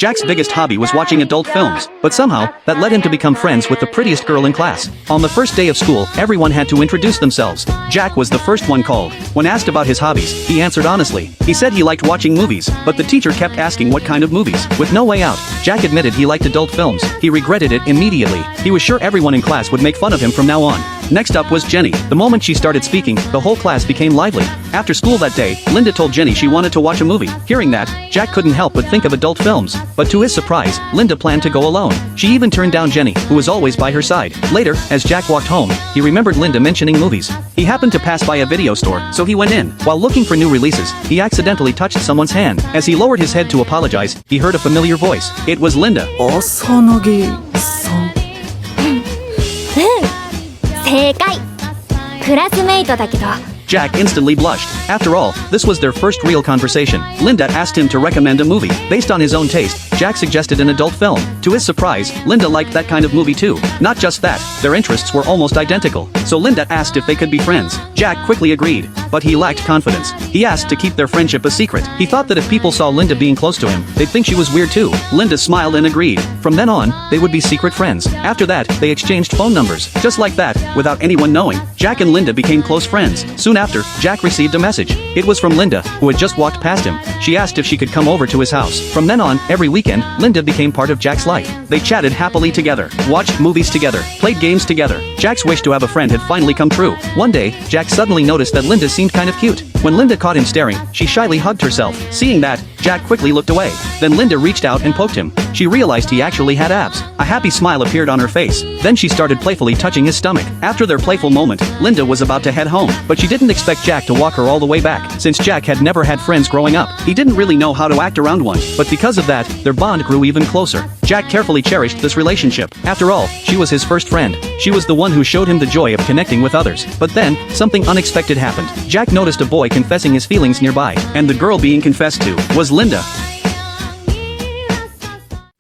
Jack's biggest hobby was watching adult films, but somehow, that led him to become friends with the prettiest girl in class. On the first day of school, everyone had to introduce themselves. Jack was the first one called. When asked about his hobbies, he answered honestly. He said he liked watching movies, but the teacher kept asking what kind of movies. With no way out, Jack admitted he liked adult films. He regretted it immediately. He was sure everyone in class would make fun of him from now on. Next up was Jenny. The moment she started speaking, the whole class became lively. After school that day, Linda told Jenny she wanted to watch a movie. Hearing that, Jack couldn't help but think of adult films. But to his surprise, Linda planned to go alone. She even turned down Jenny, who was always by her side. Later, as Jack walked home, he remembered Linda mentioning movies. He happened to pass by a video store, so he went in. While looking for new releases, he accidentally touched someone's hand. As he lowered his head to apologize, he heard a familiar voice. It was Linda. Asanagi-san. 正解。クラスメイトだけど。 Jack instantly blushed. After all, this was their first real conversation. Linda asked him to recommend a movie. Based on his own taste, Jack suggested an adult film. To his surprise, Linda liked that kind of movie too. Not just that, their interests were almost identical. So Linda asked if they could be friends. Jack quickly agreed, but he lacked confidence. He asked to keep their friendship a secret. He thought that if people saw Linda being close to him, they'd think she was weird too. Linda smiled and agreed. From then on, they would be secret friends. After that, they exchanged phone numbers. Just like that, without anyone knowing, Jack and Linda became close friends. Soon after, Jack received a message. It was from Linda, who had just walked past him. She asked if she could come over to his house. From then on, every weekend, Linda became part of Jack's life. They chatted happily together, watched movies together, played games together. Jack's wish to have a friend had finally come true. One day, Jack suddenly noticed that Linda seemed kind of cute. When Linda caught him staring, she shyly hugged herself. Seeing that, Jack quickly looked away. Then Linda reached out and poked him. She realized he actually had abs. A happy smile appeared on her face. Then she started playfully touching his stomach. After their playful moment, Linda was about to head home, but she didn't expect Jack to walk her all the way back. Since Jack had never had friends growing up, he didn't really know how to act around one. But because of that, their bond grew even closer. Jack carefully cherished this relationship. After all, she was his first friend. She was the one who showed him the joy of connecting with others. But then, something unexpected happened. Jack noticed a boy confessing his feelings nearby, and the girl being confessed to was Linda.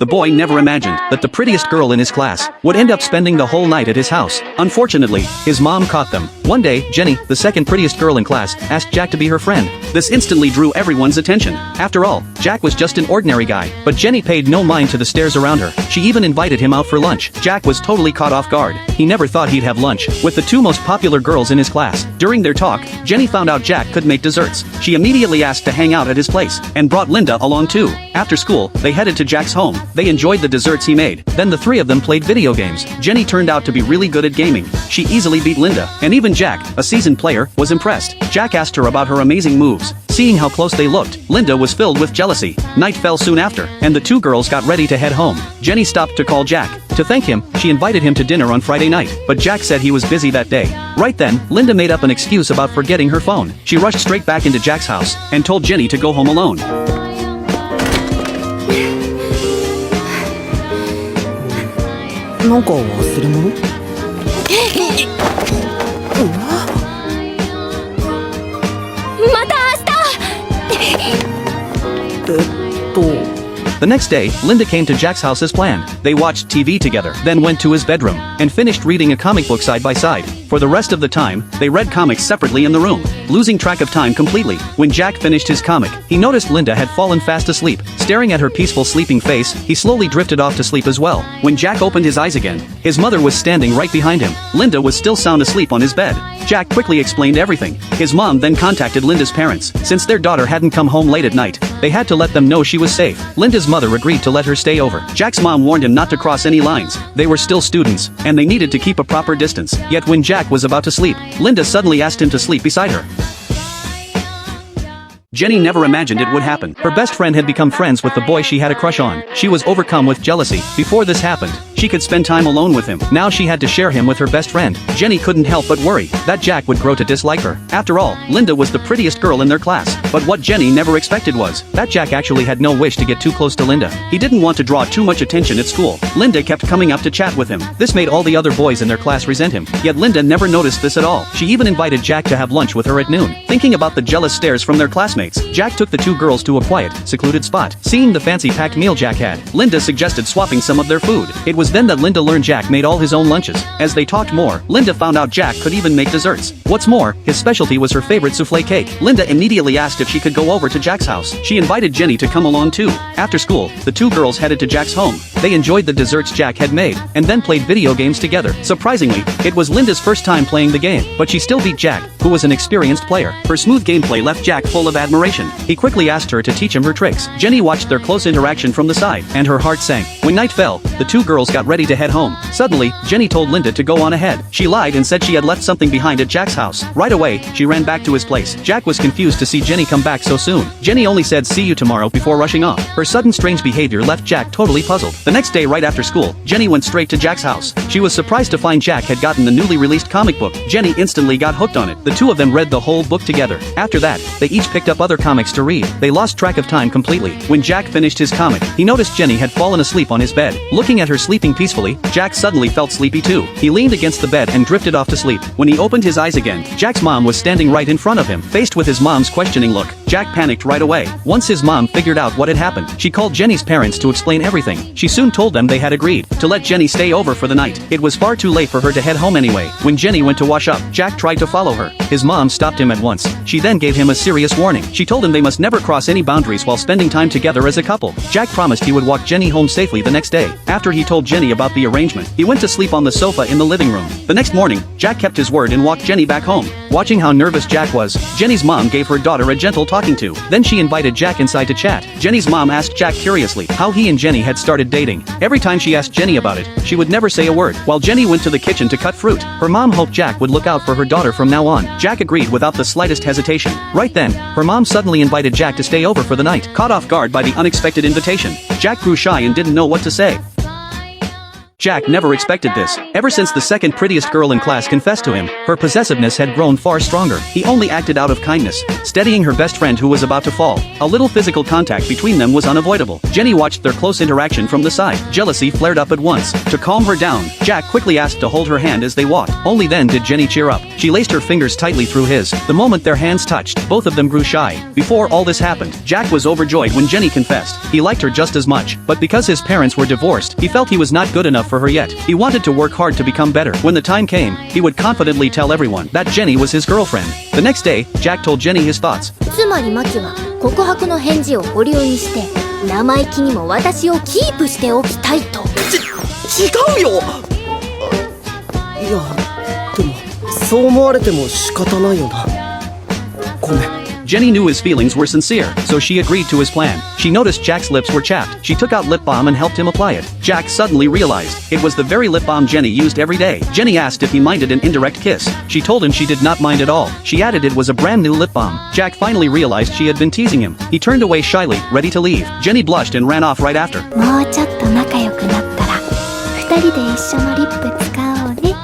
The boy never imagined that the prettiest girl in his class would end up spending the whole night at his house. Unfortunately, his mom caught them. One day, Jenny, the second prettiest girl in class, asked Jack to be her friend. This instantly drew everyone's attention. After all, Jack was just an ordinary guy, but Jenny paid no mind to the stares around her. She even invited him out for lunch. Jack was totally caught off guard. He never thought he'd have lunch with the two most popular girls in his class. During their talk, Jenny found out Jack could make desserts. She immediately asked to hang out at his place, and brought Linda along too. After school, they headed to Jack's home. They enjoyed the desserts he made. Then the three of them played video games. Jenny turned out to be really good at gaming. She easily beat Linda, and even Jack, a seasoned player, was impressed. Jack asked her about her amazing moves. Seeing how close they looked, Linda was filled with jealousy. Night fell soon after, and the two girls got ready to head home. Jenny stopped to call Jack. To thank him, she invited him to dinner on Friday night, but Jack said he was busy that day. Right then, Linda made up an excuse about forgetting her phone. She rushed straight back into Jack's house, and told Jenny to go home alone. なんか忘れ物？また明日。The next day, Linda came to Jack's house as planned. They watched TV together, then went to his bedroom, and finished reading a comic book side by side. For the rest of the time, they read comics separately in the room, losing track of time completely. When Jack finished his comic, he noticed Linda had fallen fast asleep. Staring at her peaceful sleeping face, he slowly drifted off to sleep as well. When Jack opened his eyes again, his mother was standing right behind him. Linda was still sound asleep on his bed. Jack quickly explained everything. His mom then contacted Linda's parents. Since their daughter hadn't come home late at night, they had to let them know she was safe. Linda's mother agreed to let her stay over. Jack's mom warned him not to cross any lines. They were still students, and they needed to keep a proper distance. Yet when Jack was about to sleep, Linda suddenly asked him to sleep beside her. Jenny never imagined it would happen. Her best friend had become friends with the boy she had a crush on. She was overcome with jealousy. Before this happened, she could spend time alone with him. Now she had to share him with her best friend. Jenny couldn't help but worry that Jack would grow to dislike her. After all, Linda was the prettiest girl in their class. But what Jenny never expected was that Jack actually had no wish to get too close to Linda. He didn't want to draw too much attention at school. Linda kept coming up to chat with him. This made all the other boys in their class resent him. Yet Linda never noticed this at all. She even invited Jack to have lunch with her at noon. Thinking about the jealous stares from their classmates, Jack took the two girls to a quiet, secluded spot. Seeing the fancy packed meal Jack had, Linda suggested swapping some of their food. It was then that Linda learned Jack made all his own lunches. As they talked more, Linda found out Jack could even make desserts. What's more, his specialty was her favorite souffle cake. Linda immediately asked asked if she could go over to Jack's house. She invited Jenny to come along too. After school, the two girls headed to Jack's home. They enjoyed the desserts Jack had made, and then played video games together. Surprisingly, it was Linda's first time playing the game, but she still beat Jack, who was an experienced player. Her smooth gameplay left Jack full of admiration. He quickly asked her to teach him her tricks. Jenny watched their close interaction from the side, and her heart sank. When night fell, the two girls got ready to head home. Suddenly, Jenny told Linda to go on ahead. She lied and said she had left something behind at Jack's house. Right away, she ran back to his place. Jack was confused to see Jenny come back so soon. Jenny only said see you tomorrow before rushing off. Her sudden strange behavior left Jack totally puzzled. The next day right after school, Jenny went straight to Jack's house. She was surprised to find Jack had gotten the newly released comic book. Jenny instantly got hooked on it. The two of them read the whole book together. After that, they each picked up other comics to read. They lost track of time completely. When Jack finished his comic, he noticed Jenny had fallen asleep on his bed. Looking at her sleeping peacefully, Jack suddenly felt sleepy too. He leaned against the bed and drifted off to sleep. When he opened his eyes again, Jack's mom was standing right in front of him. Faced with his mom's questioning look, Jack panicked right away. Once his mom figured out what had happened, she called Jenny's parents to explain everything. She soon told them they had agreed to let Jenny stay over for the night. It was far too late for her to head home anyway. When Jenny went to wash up, Jack tried to follow her. His mom stopped him at once. She then gave him a serious warning. She told him they must never cross any boundaries while spending time together as a couple. Jack promised he would walk Jenny home safely the next day. After he told Jenny about the arrangement, he went to sleep on the sofa in the living room. The next morning, Jack kept his word and walked Jenny back home. Watching how nervous Jack was, Jenny's mom gave her daughter a gentle talking to. Then she invited Jack inside to chat. Jenny's mom asked Jack curiously how he and Jenny had started dating. Every time she asked Jenny about it, she would never say a word. While Jenny went to the kitchen to cut fruit, her mom hoped Jack would look out for her daughter from now on. Jack agreed without the slightest hesitation. Right then, her mom suddenly invited Jack to stay over for the night. Caught off guard by the unexpected invitation, Jack grew shy and didn't know what to say. Jack never expected this. Ever since the second prettiest girl in class confessed to him, her possessiveness had grown far stronger. He only acted out of kindness, steadying her best friend who was about to fall. A little physical contact between them was unavoidable. Jenny watched their close interaction from the side. Jealousy flared up at once. To calm her down, Jack quickly asked to hold her hand as they walked. Only then did Jenny cheer up. She laced her fingers tightly through his. The moment their hands touched, both of them grew shy. Before all this happened, Jack was overjoyed when Jenny confessed. He liked her just as much, but because his parents were divorced, he felt he was not good enough for her yet. He wanted to work hard to become better. When the time came, he would confidently tell everyone that Jenny was his girlfriend. The next day, Jack told Jenny his thoughts. つまりマキは告白の返事を保留にして生意気にも私をキープしておきたいと。違うよ。いや、でもそう思われても仕方ないよな。ごめん。Jenny knew his feelings were sincere, so she agreed to his plan. She noticed Jack's lips were chapped. She took out lip balm and helped him apply it. Jack suddenly realized it was the very lip balm Jenny used every day. Jenny asked if he minded an indirect kiss. She told him she did not mind at all. She added it was a brand new lip balm. Jack finally realized she had been teasing him. He turned away shyly, ready to leave. Jenny blushed and ran off right after. もうちょっと仲良くなったら二人で一緒のリップ使おうね。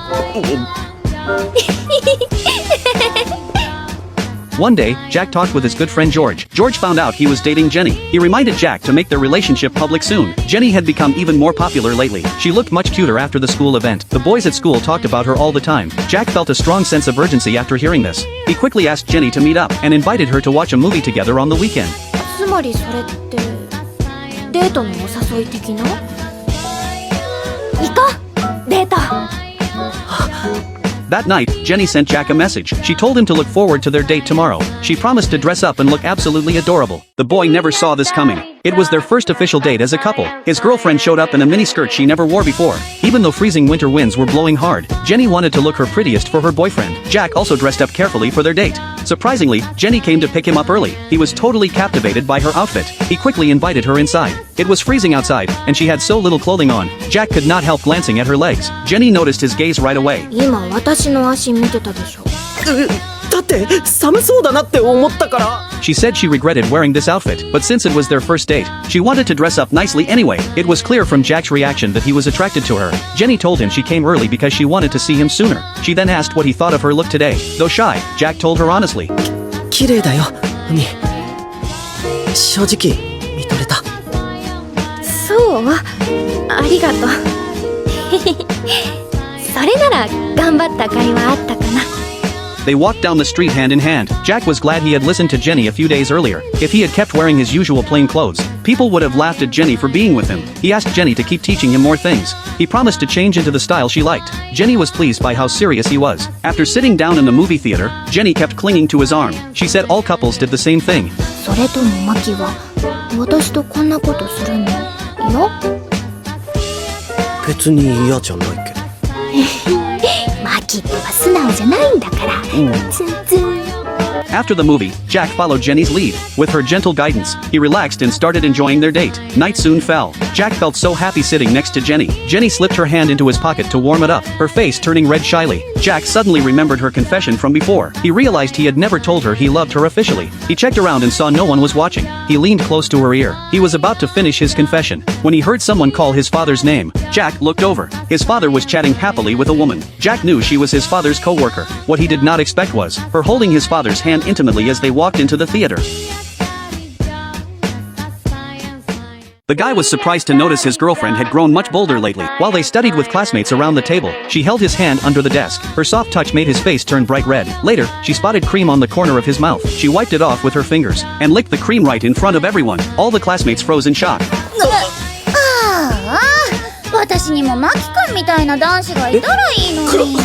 One day, Jack talked with his good friend George. George found out he was dating Jenny. He reminded Jack to make their relationship public soon. Jenny had become even more popular lately. She looked much cuter after the school event. The boys at school talked about her all the time. Jack felt a strong sense of urgency after hearing this. He quickly asked Jenny to meet up and invited her to watch a movie together on the weekend. つまりそれってデートのお誘い的な？行こう！デート！ That night, Jenny sent Jack a message. She told him to look forward to their date tomorrow. She promised to dress up and look absolutely adorable. The boy never saw this coming. It was their first official date as a couple. His girlfriend showed up in a miniskirt she never wore before. Even though freezing winter winds were blowing hard, Jenny wanted to look her prettiest for her boyfriend. Jack also dressed up carefully for their date. Surprisingly, Jenny came to pick him up early. He was totally captivated by her outfit. He quickly invited her inside. It was freezing outside, and she had so little clothing on. Jack could not help glancing at her legs. Jenny noticed his gaze right away. 今私の足見てたでしょ。だって寒そうだなって思ったから。She said she regretted wearing this outfit, but since it was their first date, she wanted to dress up nicely anyway. It was clear from Jack's reaction that he was attracted to her. Jenny told him she came early because she wanted to see him sooner. She then asked what he thought of her look today. Though shy, Jack told her honestly. 綺麗だよ、海。正直見とれた。そう？ありがとう。それなら頑張った甲斐はあったかな。They walked down the street hand in hand. Jack was glad he had listened to Jenny a few days earlier. If he had kept wearing his usual plain clothes, People would have laughed at Jenny for being with him. He asked Jenny to keep teaching him more things. He promised to change into the style she liked. Jenny was pleased by how serious he was. After sitting down in the movie theater, Jenny kept clinging to his arm. She said all couples did the same thing. それともマキは私とこんなことするのよ。別に嫌じゃないけど。マキっては素直じゃないんだから。ツンツン。After the movie, Jack followed Jenny's lead. With her gentle guidance, he relaxed and started enjoying their date. Night soon fell. Jack felt so happy sitting next to Jenny. Jenny slipped her hand into his pocket to warm it up, her face turning red shyly. Jack suddenly remembered her confession from before. He realized he had never told her he loved her officially. He checked around and saw no one was watching. He leaned close to her ear. He was about to finish his confession when he heard someone call his father's name. Jack looked over. His father was chatting happily with a woman. Jack knew she was his father's co-worker. What he did not expect was her holding his father's hand intimately as they walked into the theater. The guy was surprised to notice his girlfriend had grown much bolder lately. While they studied with classmates around the table, she held his hand under the desk. Her soft touch made his face turn bright red. Later, she spotted cream on the corner of his mouth. She wiped it off with her fingers and licked the cream right in front of everyone. All the classmates froze in shock. 私にもマキ君みたいな男子がいたらいいのに。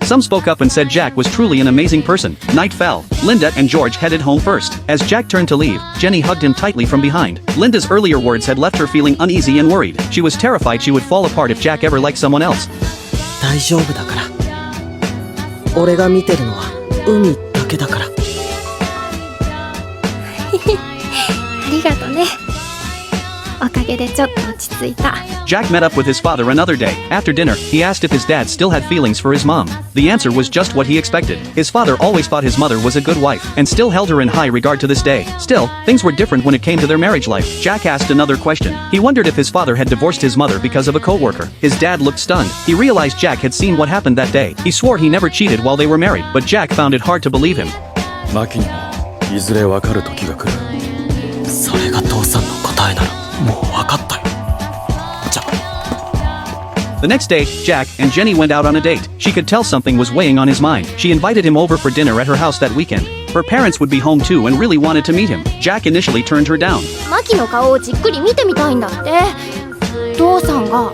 Some spoke up and said Jack was truly an amazing person. Night fell. Linda and George headed home first. As Jack turned to leave, Jenny hugged him tightly from behind. Linda's earlier words had left her feeling uneasy and worried. She was terrified she would fall apart if Jack ever liked someone else. 大丈夫だから。俺が見てるのは海だけだから。ありがとね。おかげでちょっと落ち着いた。Jack met up with his father another day. After dinner, he asked if his dad still had feelings for his mom. The answer was just what he expected. His father always thought his mother was a good wife, and still held her in high regard to this day. Still, things were different when it came to their marriage life. Jack asked another question. He wondered if his father had divorced his mother because of a co-worker. His dad looked stunned. He realized Jack had seen what happened that day. He swore he never cheated while they were married, but Jack found it hard to believe him. マキにもいずれわかる時が来る。それが父さんの答えならもうわかったよ。じゃあ。The next day, Jack and Jenny went out on a date. She could tell something was weighing on his mind. She invited him over for dinner at her house that weekend. Her parents would be home too and really wanted to meet him. Jack initially turned her down. マキの顔をじっくり見てみたいんだって。父さんが。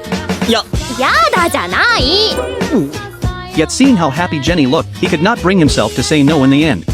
やだじゃない。Yet seeing how happy Jenny looked, he could not bring himself to say no in the end.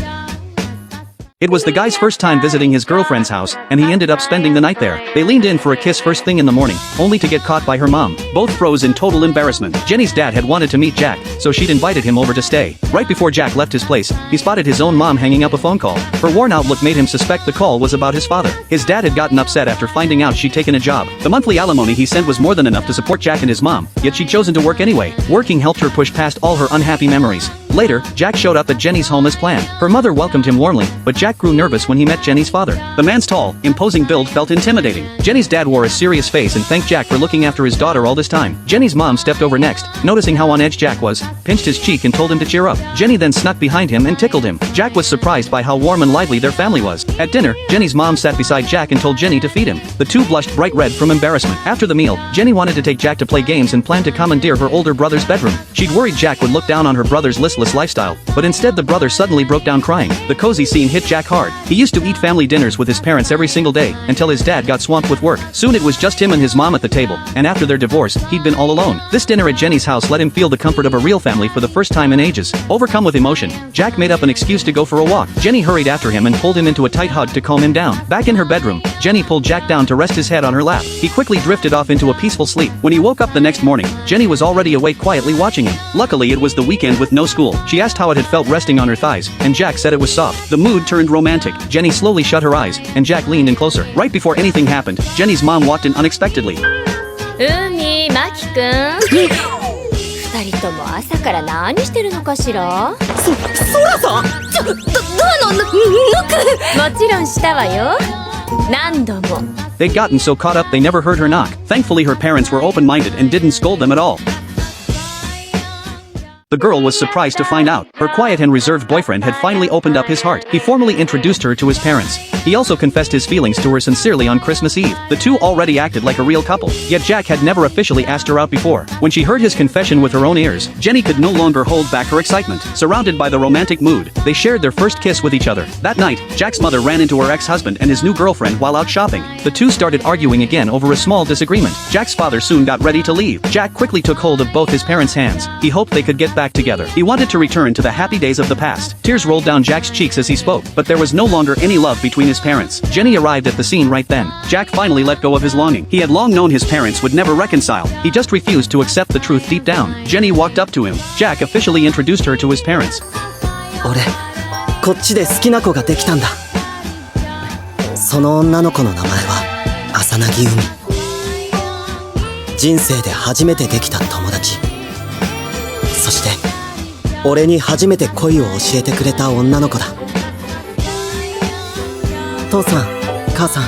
It was the guy's first time visiting his girlfriend's house, and he ended up spending the night there. They leaned in for a kiss first thing in the morning, only to get caught by her mom. Both froze in total embarrassment. Jenny's dad had wanted to meet Jack, so she'd invited him over to stay. Right before Jack left his place, he spotted his own mom hanging up a phone call. Her worn-out look made him suspect the call was about his father. His dad had gotten upset after finding out she'd taken a job. The monthly alimony he sent was more than enough to support Jack and his mom, yet she'd chosen to work anyway. Working helped her push past all her unhappy memories. Later, Jack showed up at Jenny's home as planned. Her mother welcomed him warmly, but Jack grew nervous when he met Jenny's father. The man's tall, imposing build felt intimidating. Jenny's dad wore a serious face and thanked Jack for looking after his daughter all this time. Jenny's mom stepped over next, noticing how on edge Jack was, pinched his cheek and told him to cheer up. Jenny then snuck behind him and tickled him. Jack was surprised by how warm and lively their family was. At dinner, Jenny's mom sat beside Jack and told Jenny to feed him. The two blushed bright red from embarrassment. After the meal, Jenny wanted to take Jack to play games and planned to commandeer her older brother's bedroom. She'd worried Jack would look down on her brother's listless lifestyle, but instead the brother suddenly broke down crying. The cozy scene hit Jack hard. He used to eat family dinners with his parents every single day, until his dad got swamped with work. Soon it was just him and his mom at the table, and after their divorce, he'd been all alone. This dinner at Jenny's house let him feel the comfort of a real family for the first time in ages. Overcome with emotion, Jack made up an excuse to go for a walk. Jenny hurried after him and pulled him into a tight hug to calm him down. Back in her bedroom, Jenny pulled Jack down to rest his head on her lap. He quickly drifted off into a peaceful sleep. When he woke up the next morning, Jenny was already awake quietly watching him. Luckily it was the weekend with no school. She asked how it had felt resting on her thighs, and Jack said it was soft. The mood turned romantic. Jenny slowly shut her eyes, and Jack leaned in closer. Right before anything happened, Jenny's mom walked in unexpectedly. 海、マキくん。二人とも朝から何してるのかしら。そらさん。ドアのノック。もちろんしたわよ。何度も。They'd gotten so caught up they never heard her knock. Thankfully her parents were open-minded and didn't scold them at all. The girl was surprised to find out her quiet and reserved boyfriend had finally opened up his heart. He formally introduced her to his parents. He also confessed his feelings to her sincerely on Christmas Eve. The two already acted like a real couple, yet Jack had never officially asked her out before. When she heard his confession with her own ears, Jenny could no longer hold back her excitement. Surrounded by the romantic mood, they shared their first kiss with each other. That night, Jack's mother ran into her ex-husband and his new girlfriend while out shopping. The two started arguing again over a small disagreement. Jack's father soon got ready to leave. Jack quickly took hold of both his parents' hands. He hoped they could get back together. He wanted to return to the happy days of the past. Tears rolled down Jack's cheeks as he spoke, but there was no longer any love between his parents. Jenny arrived at the scene right then. Jack finally let go of his longing. He had long known his parents would never reconcile. He just refused to accept the truth deep down. Jenny walked up to him. Jack officially introduced her to his parents. 俺こっちで好きな子ができたんだ。その女の子の名前は浅葱海。人生で初めてできた友達。そして俺に初めて恋を教えてくれた女の子だ。父さん、母さん、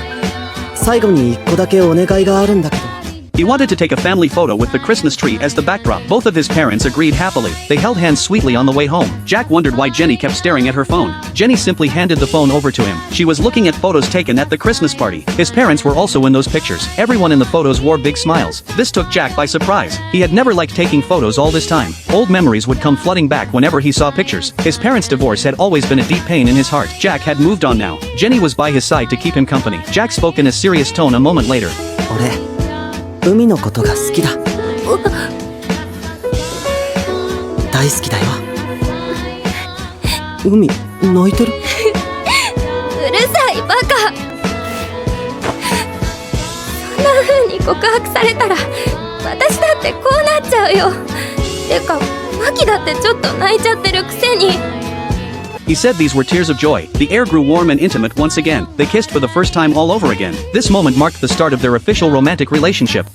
最後に一個だけお願いがあるんだけど。 He wanted to take a family photo with the Christmas tree as the backdrop. Both of his parents agreed happily. They held hands sweetly on the way home. Jack wondered why Jenny kept staring at her phone. Jenny simply handed the phone over to him. She was looking at photos taken at the Christmas party. His parents were also in those pictures. Everyone in the photos wore big smiles. This took Jack by surprise. He had never liked taking photos all this time. Old memories would come flooding back whenever he saw pictures. His parents' divorce had always been a deep pain in his heart. Jack had moved on now. Jenny was by his side to keep him company. Jack spoke in a serious tone a moment later. 海のことが好きだ。大好きだよ。海、泣いてる？うるさいバカ。そんな風に告白されたら私だってこうなっちゃうよ。てかマキだってちょっと泣いちゃってるくせに。 He said these were tears of joy. The air grew warm and intimate once again. They kissed for the first time all over again. This moment marked the start of their official romantic relationship.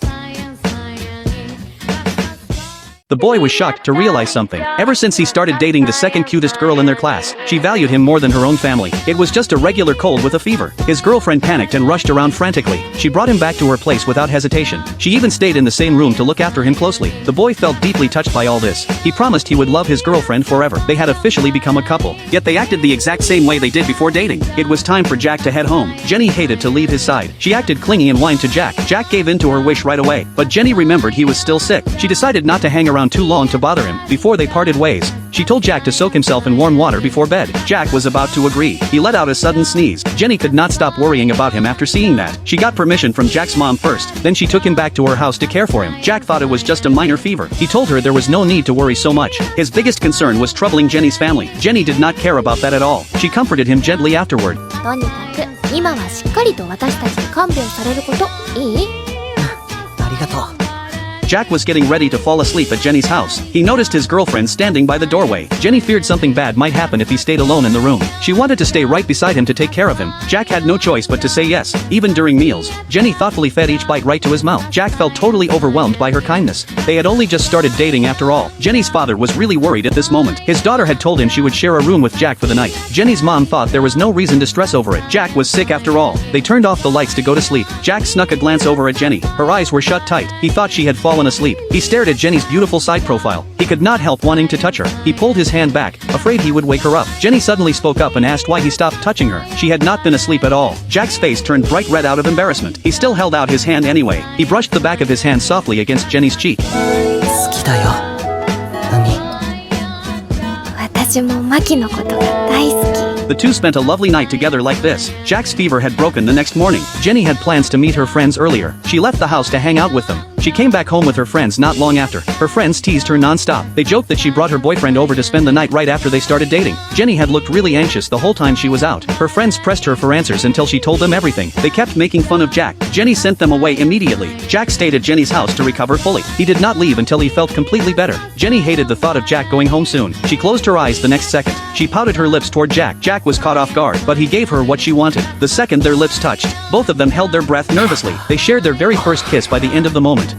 The boy was shocked to realize something. Ever since he started dating the second cutest girl in their class, she valued him more than her own family. It was just a regular cold with a fever. His girlfriend panicked and rushed around frantically. She brought him back to her place without hesitation. She even stayed in the same room to look after him closely. The boy felt deeply touched by all this. He promised he would love his girlfriend forever. They had officially become a couple. Yet they acted the exact same way they did before dating. It was time for Jack to head home. Jenny hated to leave his side. She acted clingy and whined to Jack. Jack gave in to her wish right away. But Jenny remembered he was still sick. She decided not to hang around too long to bother him. Before they parted ways, she told Jack to soak himself in warm water before bed. Jack was about to agree. He let out a sudden sneeze. Jenny could not stop worrying about him after seeing that. She got permission from Jack's mom first, then she took him back to her house to care for him. Jack thought it was just a minor fever. He told her there was no need to worry so much. His biggest concern was troubling Jenny's family. Jenny did not care about that at all. She comforted him gently afterward. とにかく今はしっかりと私たちに看病されることいい？ありがとう。 Jack was getting ready to fall asleep at Jenny's house. He noticed his girlfriend standing by the doorway. Jenny feared something bad might happen if he stayed alone in the room. She wanted to stay right beside him to take care of him. Jack had no choice but to say yes. Even during meals, Jenny thoughtfully fed each bite right to his mouth. Jack felt totally overwhelmed by her kindness. They had only just started dating after all. Jenny's father was really worried at this moment. His daughter had told him she would share a room with Jack for the night. Jenny's mom thought there was no reason to stress over it. Jack was sick after all. They turned off the lights to go to sleep. Jack snuck a glance over at Jenny. Her eyes were shut tight. He thought she had fallen asleep. He stared at Jenny's beautiful side profile. He could not help wanting to touch her. He pulled his hand back, afraid he would wake her up. Jenny suddenly spoke up and asked why he stopped touching her. She had not been asleep at all. Jack's face turned bright red out of embarrassment. He still held out his hand anyway. He brushed the back of his hand softly against Jenny's cheek. 好きだよ、海。私もマキのことが大好き。 The two spent a lovely night together like this. Jack's fever had broken the next morning. Jenny had plans to meet her friends earlier. She left the house to hang out with them. She came back home with her friends not long after. Her friends teased her non-stop. They joked that she brought her boyfriend over to spend the night right after they started dating. Jenny had looked really anxious the whole time she was out. Her friends pressed her for answers until she told them everything. They kept making fun of Jack. Jenny sent them away immediately. Jack stayed at Jenny's house to recover fully. He did not leave until he felt completely better. Jenny hated the thought of Jack going home soon. She closed her eyes the next second. She pouted her lips toward Jack. Jack was caught off guard, but he gave her what she wanted. The second their lips touched, both of them held their breath nervously. They shared their very first kiss by the end of the moment.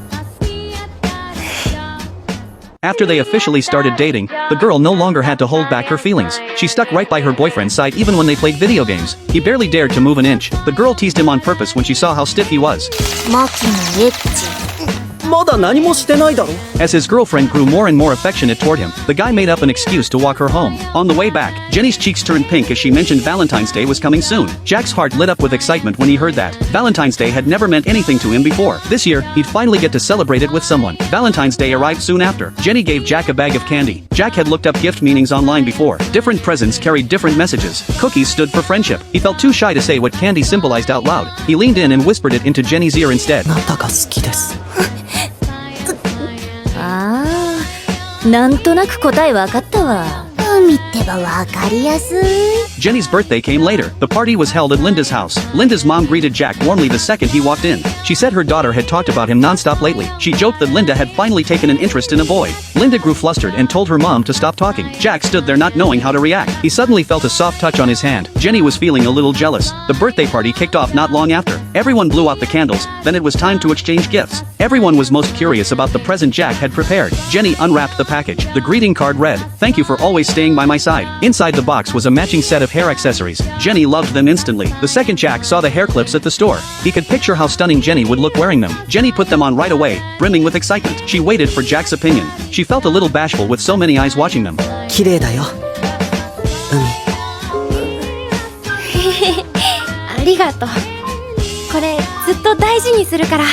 After they officially started dating, the girl no longer had to hold back her feelings. She stuck right by her boyfriend's side even when they played video games. He barely dared to move an inch. The girl teased him on purpose when she saw how stiff he was. マキのエッチまだ何もしてないだろ。 As his girlfriend grew more and more affectionate toward him, the guy made up an excuse to walk her home. On the way back, Jenny's cheeks turned pink as she mentioned Valentine's Day was coming soon. Jack's heart lit up with excitement when he heard that. Valentine's Day had never meant anything to him before. This year, he'd finally get to celebrate it with someone. Valentine's Day arrived soon after. Jenny gave Jack a bag of candy. Jack had looked up gift meanings online before. Different presents carried different messages. Cookies stood for friendship. He felt too shy to say what candy symbolized out loud. He leaned in and whispered it into Jenny's ear instead. ナタが好きです。ああ、なんとなく答えわかったわ。海ってばわかりやすい。 Jenny's birthday came later. The party was held at Linda's house. Linda's mom greeted Jack warmly the second he walked in. She said her daughter had talked about him nonstop lately. She joked that Linda had finally taken an interest in a boy. Linda grew flustered and told her mom to stop talking. Jack stood there not knowing how to react. He suddenly felt a soft touch on his hand. Jenny was feeling a little jealous. The birthday party kicked off not long after. Everyone blew out the candles, then it was time to exchange gifts. Everyone was most curious about the present Jack had prepared. Jenny unwrapped the package. The greeting card read, "Thank you for always staying by my side." Inside the box was a matching set of hair accessories. Jenny loved them instantly. The second Jack saw the hair clips at the store. He could picture how stunning Jenny would look wearing them. Jenny put them on right away, brimming with excitement. She waited for Jack's opinion. She felt a little bashful with so many eyes watching them. 綺麗だよ。ありがとう。これずっと大事にするから。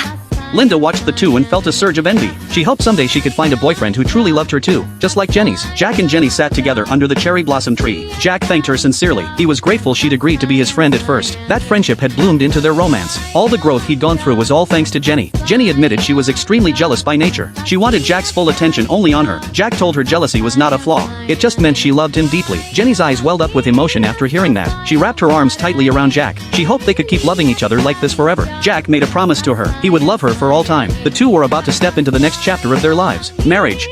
Linda watched the two and felt a surge of envy. She hoped someday she could find a boyfriend who truly loved her too, just like Jenny's. Jack and Jenny sat together under the cherry blossom tree. Jack thanked her sincerely. He was grateful she'd agreed to be his friend at first. That friendship had bloomed into their romance. All the growth he'd gone through was all thanks to Jenny. Jenny admitted she was extremely jealous by nature. She wanted Jack's full attention only on her. Jack told her jealousy was not a flaw. It just meant she loved him deeply. Jenny's eyes welled up with emotion after hearing that. She wrapped her arms tightly around Jack. She hoped they could keep loving each other like this forever. Jack made a promise to her. He would love her for all time. The two were about to step into the next chapter of their lives. Marriage.